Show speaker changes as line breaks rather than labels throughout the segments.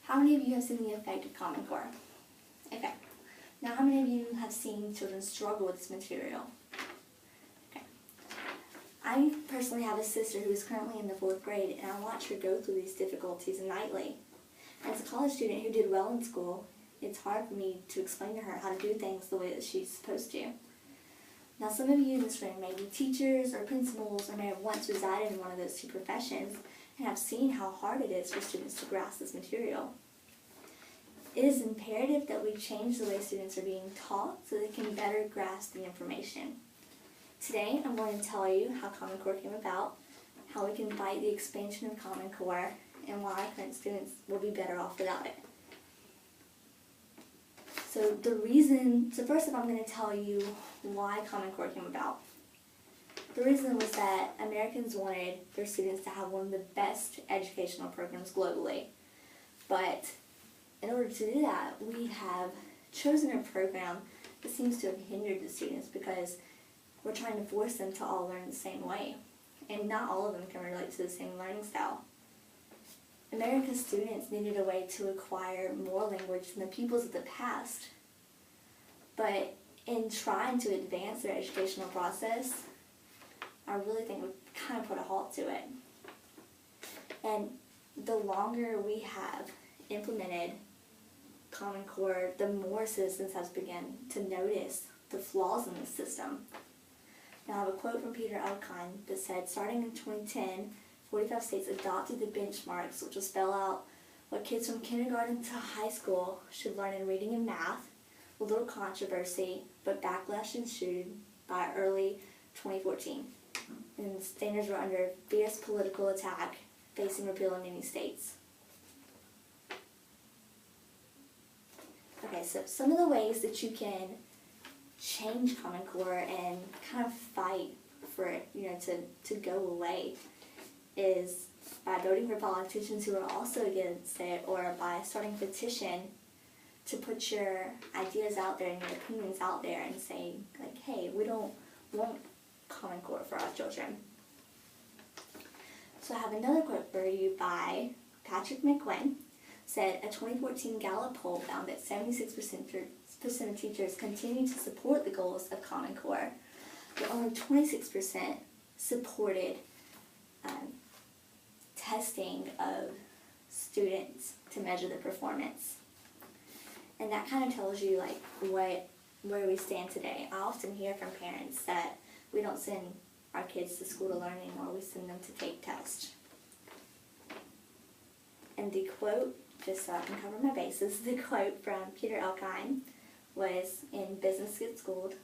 How many of you have seen the effect of Common Core? Okay. Now, how many of you have seen children struggle with this material? Okay. I personally have a sister who is currently in the 4th grade, and I watch her go through these difficulties nightly. As a college student who did well in school, it's hard for me to explain to her how to do things the way that she's supposed to. Now, some of you in this room may be teachers or principals or may have once resided in one of those two professions and have seen how hard it is for students to grasp this material. It is imperative that we change the way students are being taught so they can better grasp the information. Today, I'm going to tell you how Common Core came about, how we can fight the expansion of Common Core, and why our current students will be better off without it. So first I'm going to tell you why Common Core came about. The reason was that Americans wanted their students to have one of the best educational programs globally. But in order to do that, we have chosen a program that seems to have hindered the students because we're trying to force them to all learn the same way. And not all of them can relate to the same learning style. America's students needed a way to acquire more language than the peoples of the past. But in trying to advance their educational process, I really think we kind of put a halt to it. And the longer we have implemented Common Core, the more citizens have begun to notice the flaws in the system. Now I have a quote from Peter Elkind that said, starting in 2010, 45 states adopted the benchmarks, which will spell out what kids from kindergarten to high school should learn in reading and math, with little controversy, but backlash ensued by early 2014. And the standards were under fierce political attack, facing repeal in many states. Okay, so some of the ways that you can change Common Core and kind of fight for it, to go away is by voting for politicians who are also against it, or by starting a petition to put your ideas out there and your opinions out there and saying, like, hey, we don't want Common Core for our children. So I have another quote for you by Patrick McGuinn. Said a 2014 Gallup poll found that 76% of teachers continue to support the goals of Common Core, but only 26% supported testing of students to measure their performance. And that kind of tells you where we stand today. I often hear from parents that we don't send our kids to school to learn anymore, we send them to take tests. And the quote, just so I can cover my bases, the quote from Peter Elkind was in Business Gets Schooled,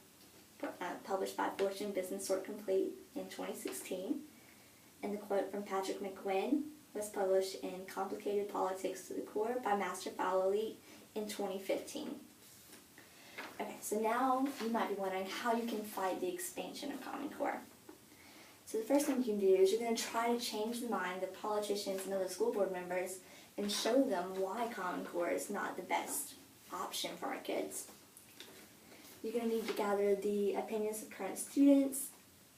published by Fortune Business Sort Complete in 2016. And the quote from Patrick McGuinn was published in Complicated Politics to the Core by Master File Elite in 2015. Okay, so now you might be wondering how you can fight the expansion of Common Core. So the first thing you can do is you're going to try to change the mind of politicians and other school board members and show them why Common Core is not the best option for our kids. You're going to need to gather the opinions of current students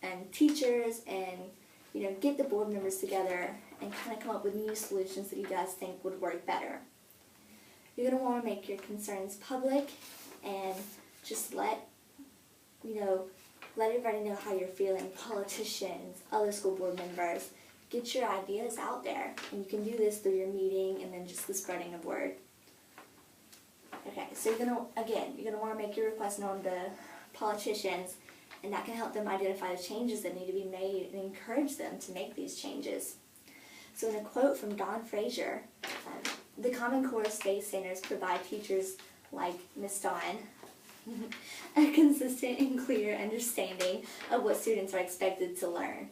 and teachers and get the board members together and kind of come up with new solutions that you guys think would work better. You're going to want to make your concerns public and just let everybody know how you're feeling, politicians, other school board members. Get your ideas out there, and you can do this through your meeting and then just the spreading of word. Okay, so you're going to want to make your request known to politicians, and that can help them identify the changes that need to be made and encourage them to make these changes. So in a quote from Don Frazier, the Common Core state standards provide teachers like Miss Dawn a consistent and clear understanding of what students are expected to learn.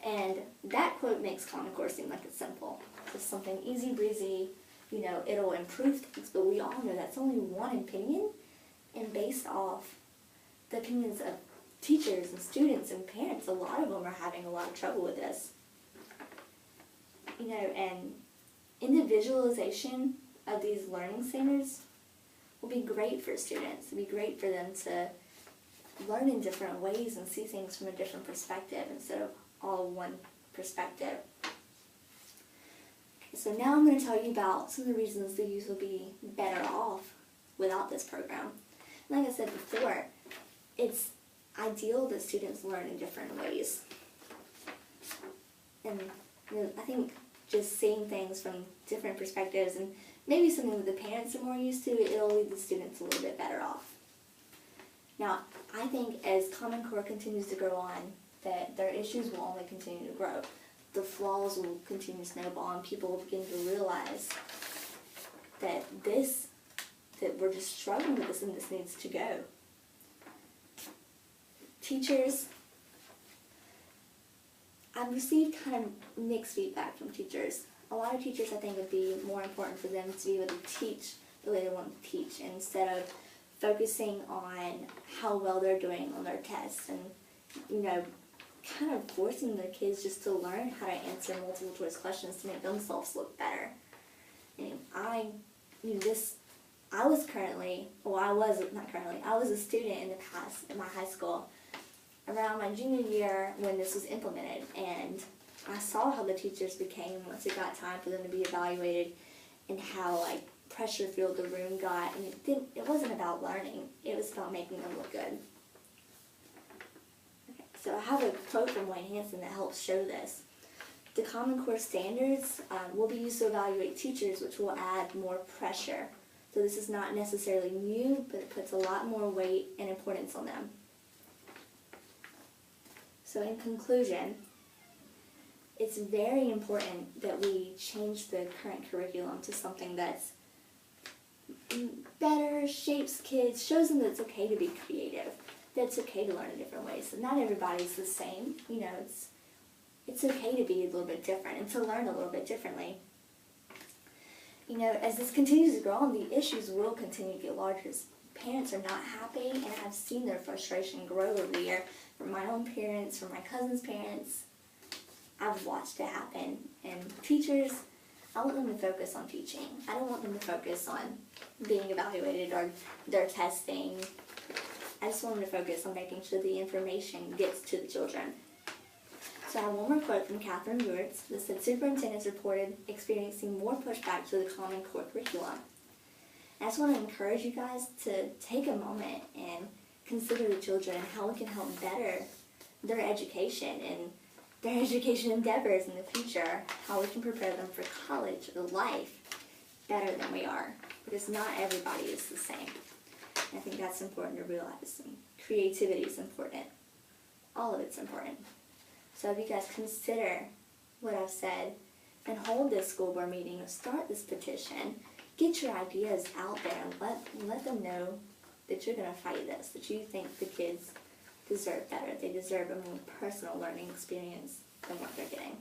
And that quote makes Common Core seem like it's simple. It's something easy breezy, it'll improve things, but we all know that's only one opinion, and based off the opinions of teachers and students and parents, a lot of them are having a lot of trouble with this. And individualization of these learning standards will be great for students. It'll be great for them to learn in different ways and see things from a different perspective instead of all one perspective. So now I'm going to tell you about some of the reasons the youth will be better off without this program. Like I said before, it's ideal that students learn in different ways. And I think just seeing things from different perspectives and maybe something that the parents are more used to, it'll leave the students a little bit better off. Now, I think as Common Core continues to grow on, that their issues will only continue to grow. The flaws will continue to snowball, and people will begin to realize that we're just struggling with this and this needs to go. Teachers, I've received kind of mixed feedback from teachers. A lot of teachers, I think, would be more important for them to be able to teach the way they want to teach instead of focusing on how well they're doing on their tests and, kind of forcing their kids just to learn how to answer multiple choice questions to make themselves look better. And I was a student in the past in my high school around my junior year when this was implemented, and I saw how the teachers became once it got time for them to be evaluated and how pressure-filled the room got, and it wasn't about learning, it was about making them look good. Okay, so I have a quote from Wayne Hansen that helps show this. The Common Core standards will be used to evaluate teachers, which will add more pressure. So this is not necessarily new, but it puts a lot more weight and importance on them. So in conclusion, it's very important that we change the current curriculum to something that's better, shapes kids, shows them that it's okay to be creative, that it's okay to learn in different ways. So not everybody's the same, it's okay to be a little bit different and to learn a little bit differently. As this continues to grow on, the issues will continue to get larger. Parents are not happy, and I've seen their frustration grow over the year from my own parents, from my cousin's parents. I've watched it happen. And teachers, I want them to focus on teaching. I don't want them to focus on being evaluated or their testing. I just want them to focus on making sure the information gets to the children. So I have one more quote from Catherine Ruertz that said, superintendents reported experiencing more pushback to the Common Core curriculum. I just want to encourage you guys to take a moment and consider the children and how we can help better their education and their education endeavors in the future, how we can prepare them for college or life better than we are, because not everybody is the same. And I think that's important to realize. And creativity is important. All of it's important. So if you guys consider what I've said and hold this school board meeting or start this petition, get your ideas out there and let them know that you're going to fight this, that you think the kids deserve better. They deserve a more personal learning experience than what they're getting.